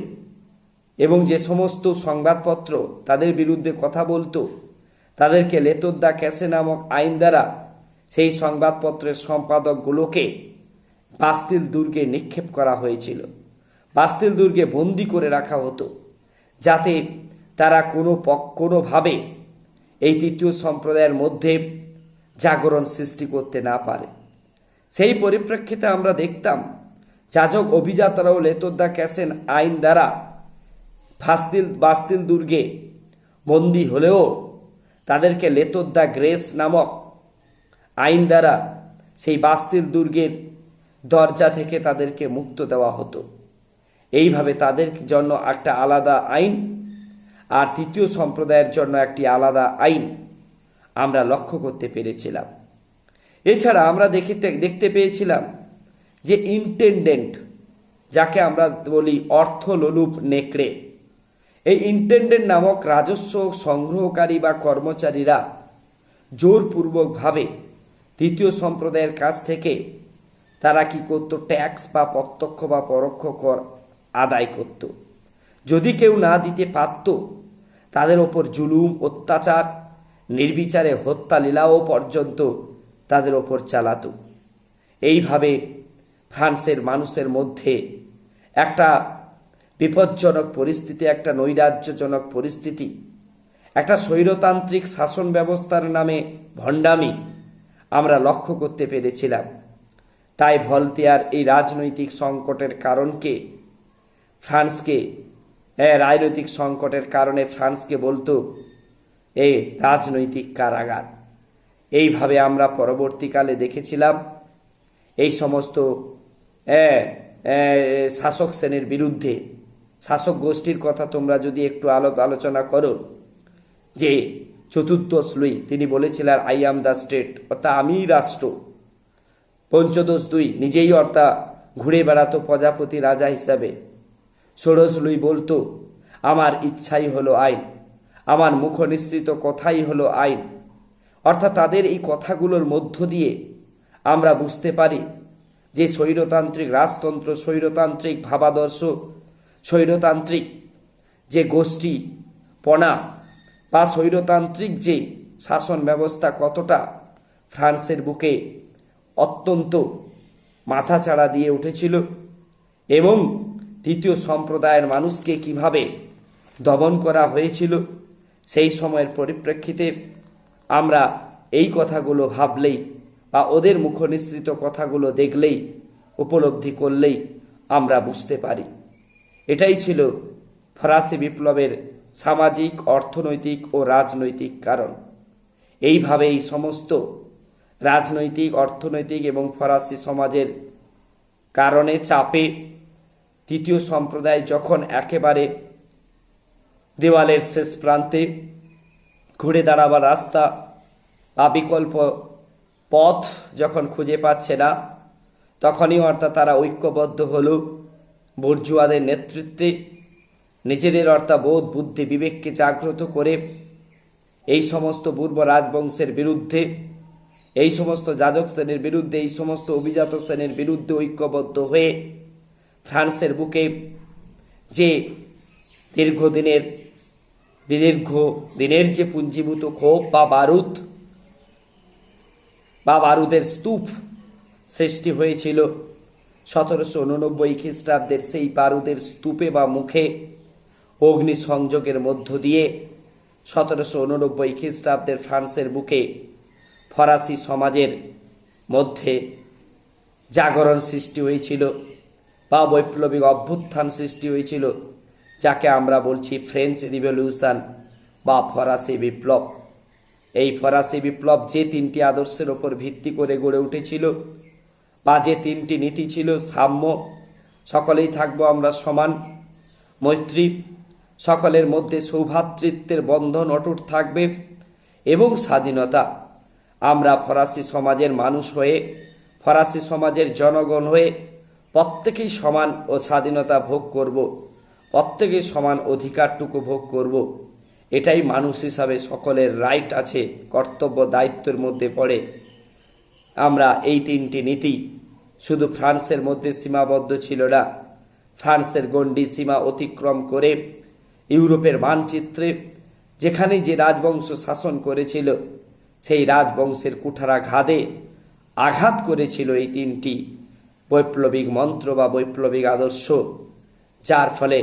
এবং যে সমস্ত সংবাদপত্র তাদের বিরুদ্ধে কথা বলতো তাদেরকে লেতর দ্য ক্যাসে নামক আইন দ্বারা সেই সংবাদপত্রের সম্পাদকগুলোকে বাস্তিল দুর্গে নিক্ষেপ করা হয়েছিল। বাস্তিল দুর্গে বন্দি করে রাখা হতো, যাতে তারা কোনোভাবে এই তৃতীয় সম্প্রদায়ের মধ্যে জাগরণ সৃষ্টি করতে না পারে। সেই পরিপ্রেক্ষিতে আমরা দেখতাম যাজক অভিজাতরাও লেতর দ্য ক্যাসেন আইন দ্বারা বাস্তিল দুর্গে বন্দী হলেও তাদেরকে লেতর দ্য গ্রেস নামক আইন দ্বারা সেই বাস্তিল দুর্গের দরজা থেকে তাদেরকে মুক্ত দেওয়া হতো। এইভাবে তাদের জন্য একটা আলাদা আইন আর তৃতীয় সম্প্রদায়ের জন্য একটি আলাদা আইন আমরা লক্ষ্য করতে পেরেছিলাম। এছাড়া আমরা দেখতে পেয়েছিলাম যে ইন্টেন্ডেন্ট, যাকে আমরা বলি অর্থলোলুপ নেকড়ে, এই ইন্টেন্ডেন্ট নামক রাজস্ব সংগ্রহকারী বা কর্মচারীরা জোরপূর্বকভাবে তৃতীয় সম্প্রদায়ের কাছ থেকে তারা কি করত? ট্যাক্স বা প্রত্যক্ষ বা পরোক্ষ কর আদায় করত। যদি কেউ না দিতে পারত, তাদের ওপর জুলুম, অত্যাচার, নির্বিচারে হত্যা লীলাও পর্যন্ত তাদের ওপর চালাতো। এইভাবে ফ্রান্সের মানুষের মধ্যে একটা বিপজ্জনক পরিস্থিতি, একটা নৈরাজ্যজনক পরিস্থিতি, একটা স্বৈরতান্ত্রিক শাসন ব্যবস্থার নামে ভণ্ডামি আমরা লক্ষ্য করতে পেরেছিলাম। তাই ভলতেয়ার এই রাজনৈতিক সংকটের কারণকে রাজনৈতিক সংকটের কারণে ফ্রান্সকে বলতো এই রাজনৈতিক কারাগার। এইভাবে আমরা পরবর্তীকালে দেখেছিলাম এই সমস্ত শাসক শ্রেণীর বিরুদ্ধে, শাসক গোষ্ঠীর কথা তোমরা যদি একটু আলোচনা করো, যে চতুর্দশ লুই তিনি বলেছিলেন আই অ্যাম দ্য স্টেট, অর্থাৎ আমি রাষ্ট্র। পঞ্চদশ দুই নিজেই অর্থাৎ ঘুরে বেড়াতো প্রজাপতি রাজা হিসাবে। ষোড়শ লুই বলতো আমার ইচ্ছাই হলো আইন, আমার মুখ নিঃসৃত কথাই হলো আইন। অর্থাৎ তাদের এই কথাগুলোর মধ্য দিয়ে আমরা বুঝতে পারি যে স্বৈরতান্ত্রিক রাজতন্ত্র, স্বৈরতান্ত্রিক ভাবাদর্শ, স্বৈরতান্ত্রিক যে গোষ্ঠী পনা বা স্বৈরতান্ত্রিক যে শাসন ব্যবস্থা কতটা ফ্রান্সের বুকে অত্যন্ত মাথাচাড়া দিয়ে উঠেছিল, এবং তৃতীয় সম্প্রদায়ের মানুষকে কিভাবে দমন করা হয়েছিল, সেই সময়ের পরিপ্রেক্ষিতে আমরা এই কথাগুলো ভাবলেই বা ওদের মুখ নিঃসৃত কথাগুলো দেখলেই, উপলব্ধি করলেই আমরা বুঝতে পারি। এটাই ছিল ফরাসি বিপ্লবের সামাজিক, অর্থনৈতিক ও রাজনৈতিক কারণ। এইভাবে এই সমস্ত রাজনৈতিক, অর্থনৈতিক এবং ফরাসি সমাজের কারণে চাপে তৃতীয় সম্প্রদায় যখন একেবারে দেওয়ালের শেষ প্রান্তে ঘুরে দাঁড়াবার রাস্তা বা বিকল্প পথ যখন খুঁজে পাচ্ছে না, তখনই অর্থাৎ তারা ঐক্যবদ্ধ হলো বুর্জুয়াদের নেতৃত্বে, নিজেদের অর্থাৎ বোধ, বুদ্ধি, বিবেককে জাগ্রত করে এই সমস্ত পূর্ব রাজবংশের বিরুদ্ধে, এই সমস্ত যাজক শ্রেণীর বিরুদ্ধে, এই সমস্ত অভিজাত শ্রেণীর বিরুদ্ধে ঐক্যবদ্ধ হয়ে ফ্রান্সের বুকে যে দীর্ঘদিনের দীর্ঘ দিনের যে পুঞ্জীভূত ক্ষোভ বা বারুদের স্তূপ সৃষ্টি হয়েছিল 1789 খ্রিস্টাব্দের সেই বারুদের স্তূপে বা মুখে অগ্নি সংযোগের মধ্য দিয়ে 1789 খ্রিস্টাব্দের ফ্রান্সের বুকে ফরাসি সমাজের মধ্যে জাগরণ সৃষ্টি হয়েছিল বা বৈপ্লবিক অভ্যুত্থান সৃষ্টি হয়েছিল, যাকে আমরা বলছি ফ্রেঞ্চ রিভলিউশন বা ফরাসি বিপ্লব। এই ফরাসি বিপ্লব যে তিনটি আদর্শের ওপর ভিত্তি করে গড়ে উঠেছিল বা যে তিনটি নীতি ছিল, সাম্য, সকলেই থাকবো আমরা সমান, মৈত্রী, সকলের মধ্যে সৌভ্রাতৃত্বের বন্ধন অটুট থাকবে, এবং স্বাধীনতা। আমরা ফরাসি সমাজের মানুষ হয়ে, ফরাসি সমাজের জনগণ হয়ে প্রত্যেকেই সমান ও স্বাধীনতা ভোগ করব, প্রত্যেকেই সমান অধিকারটুকু ভোগ করব। এটাই মানুষ হিসাবে সকলের রাইট আছে, কর্তব্য দায়িত্বের মধ্যে পড়ে। আমরা এই তিনটি নীতি শুধু ফ্রান্সের মধ্যে সীমাবদ্ধ ছিল না, ফ্রান্সের গণ্ডি সীমা অতিক্রম করে ইউরোপের মানচিত্রে যেখানে যে রাজবংশ শাসন করেছিল সেই রাজবংশের কুঠারাঘাতে আঘাত করেছিল এই তিনটি বৈপ্লবিক মন্ত্র বা বৈপ্লবিক আদর্শ, যার ফলে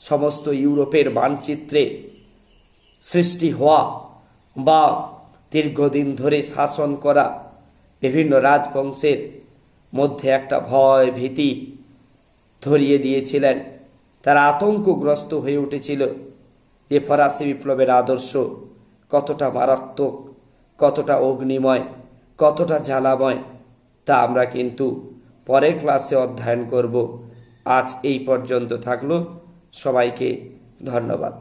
সমস্ত ইউরোপের মানচিত্রে সৃষ্টি হওয়া বা দীর্ঘদিন ধরে শাসন করা বিভিন্ন রাজবংশের মধ্যে একটা ভয় ভীতি ধরিয়ে দিয়েছিলেন। তারা আতঙ্কগ্রস্ত হয়ে উঠেছিল যে ফরাসি বিপ্লবের আদর্শ কতটা মারাত্মক, কতটা অগ্নিময়, কতটা জ্বালাময়, তা আমরা কিন্তু পরের ক্লাসে অধ্যয়ন করব। আজ এই পর্যন্ত থাকলো। সবাইকে ধন্যবাদ।